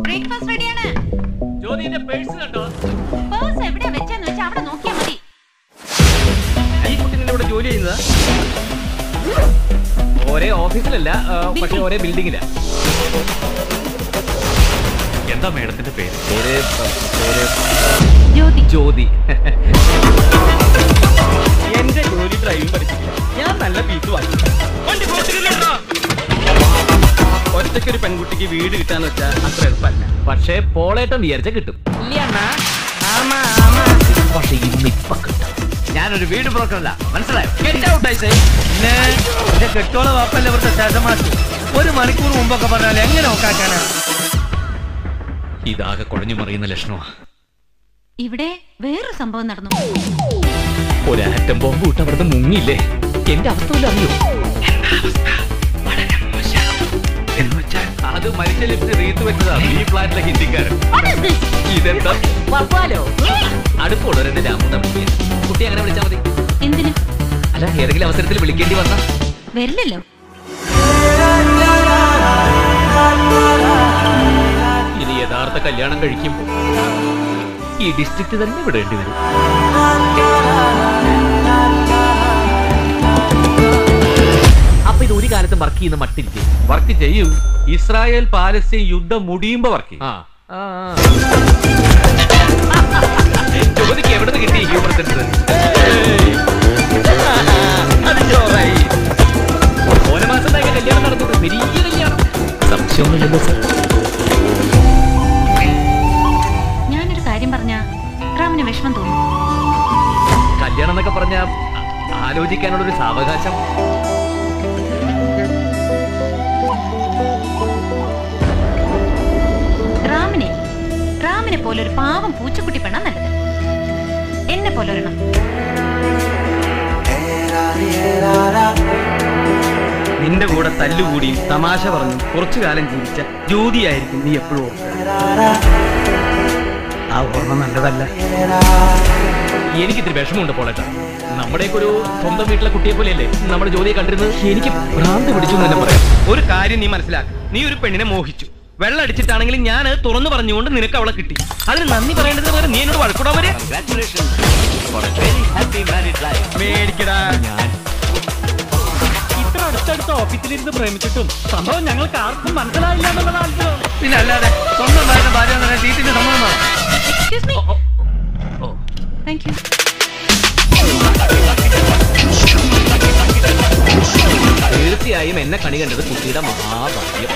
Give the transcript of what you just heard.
Breakfast റെഡിയാണ്. ജ്യോതിന്റെ purse കണ്ടോ? Purse എവിടെയാ വെച്ചെന്ന് വെച്ചാൽ അവിടെ നോക്കിയാൽ മതി. ഈ കുട്ടി ഇവിടെ ജോലി ചെയ്യുന്നതാ? ഒരേ ഓഫീസിലല്ല, പക്ഷെ ഒരേ ബിൽഡിങ്ങില. എന്താ മേഡത്തിന്റെ പേര്? ജ്യോതി. ജ്യോതി. എന്റെ ജോലി ഡ്രൈവിംഗ് പഠിച്ചിട്ടില്ല. ഞാൻ നല്ല പീസ് വാങ്ങി. ഒറ്റയ്ക്കൊരു പെൺകുട്ടിക്ക് വീട് കിട്ടാന്ന് വെച്ചാൽ അത്ര എളുപ്പമല്ല. പക്ഷേ പോളേട്ടം വിചാരിച്ച കിട്ടും. പക്ഷെ ഇന്നിപ്പ കിട്ടും. ഞാനൊരു വീട് ബ്രോക്കറല്ല, മനസ്സിലായോ? കെട്ടോള വാപ്പല്ല ഇവിടുത്തെ ശേഷമാക്കി. 1 മണിക്കൂർ മുമ്പൊക്കെ പറഞ്ഞാൽ എങ്ങനെ നോക്കാക്കാനാ? ഇതാകെ കുഴഞ്ഞു മറിയുന്ന ലക്ഷണമാ. ഇവിടെ വേറൊരു സംഭവം നടന്നു. ഒരു ആറ്റം ബോംബ് വിട്ട് അവിടുന്ന് മുങ്ങിയില്ലേ? എന്റെ അവസ്ഥ അറിയോ? അത് മരിച്ച ലിപ്റ്റ് റീത്ത് വെച്ചതാണ് ഈ ഫ്ലാറ്റിലെ ഹിന്ദിക്കാരൻ. ഇതെന്താ അടുപ്പുള്ളവരെ കുട്ടി അങ്ങനെ വിളിച്ചാൽ മതി. എന്തിനു? അല്ല, ഏതെങ്കിലും അവസരത്തിൽ വിളിക്കേണ്ടി വന്നാ വരില്ലല്ലോ. ഇനി യഥാർത്ഥ കല്യാണം കഴിക്കുമ്പോൾ ഈ ഡിസ്ട്രിക്ട് തന്നെ വിടേണ്ടി വരും. അപ്പൊ ഇത് ഒരു കാലത്ത് വർക്ക് ചെയ്യുന്ന മട്ടില്ലേ? വർക്ക് ചെയ്യൂ. ഇസ്രായേൽ പാലസ്തീൻ യുദ്ധം മുടിയുമ്പോ വർക്ക് ചെയ്യും. ചോദിക്ക് എവിടെ നിന്ന് കിട്ടി ഹ്യൂമർ സെൻസ്? ഓരോ കല്യാണം നടന്നത് വലിയ കല്യാണം. സംശയമൊന്നുമില്ലല്ലോ സർ. ഞാനൊരു കാര്യം പറഞ്ഞ റാമിന് വിഷമം തോന്നും. കല്യാണം എന്നൊക്കെ പറഞ്ഞ ആലോചിക്കാനുള്ളൊരു സാവകാശം. റാമിനെ പോലൊരു പാവം പൂച്ചക്കുട്ടി പെണ്ണ നല്ലത്. എന്നെ പോലൊരെണ്ണം. നിന്റെ കൂടെ തല്ലുകൂടിയും തമാശ പറഞ്ഞു കുറച്ചു കാലം ജീവിച്ച ജ്യോതിയായിരിക്കും നീ എപ്പോഴും ആ ഓർമ്മ നല്ലതല്ല. എനിക്കിത്തിരി വിഷമമുണ്ട് പോളേട്ടാ. നമ്മുടെയൊക്കെ ഒരു സ്വന്തം വീട്ടിലെ കുട്ടിയെ പോലെയല്ലേ നമ്മുടെ ജ്യോതിയെ കണ്ടിരുന്നത്. എനിക്ക് ഭ്രാന്ത് പിടിച്ചു എന്ന് തന്നെ പറയാം. ഒരു കാര്യം നീ മനസ്സിലാക്കുക. നീ ഒരു പെണ്ണിനെ മോഹിച്ചു. വെള്ളം അടിച്ചിട്ടാണെങ്കിലും ഞാൻ തുറന്നു പറഞ്ഞുകൊണ്ട് നിനക്ക് അവളെ കിട്ടി. അതിന് നന്ദി പറയേണ്ടത് പോലെ നീ എന്നോട് വഴക്കൂടാൻ വരെ മേടിക്കടാ. ഇത്ര അടുത്തടുത്ത ഓഫീസിലിരുന്ന് പ്രേമിച്ചിട്ടും സംഭവം ഞങ്ങൾക്ക് ആർക്കും മനസ്സിലായില്ല എന്നുള്ളതാണ്. പിന്നെ അല്ലാതെ സ്വന്തം ഭാര്യ സീറ്റിന്റെ സമ്മതമാണ്. Thank you. തീർച്ചയായും എന്നെ കണി കണ്ടത് കുട്ടിയുടെ മഹാഭാഗ്യം.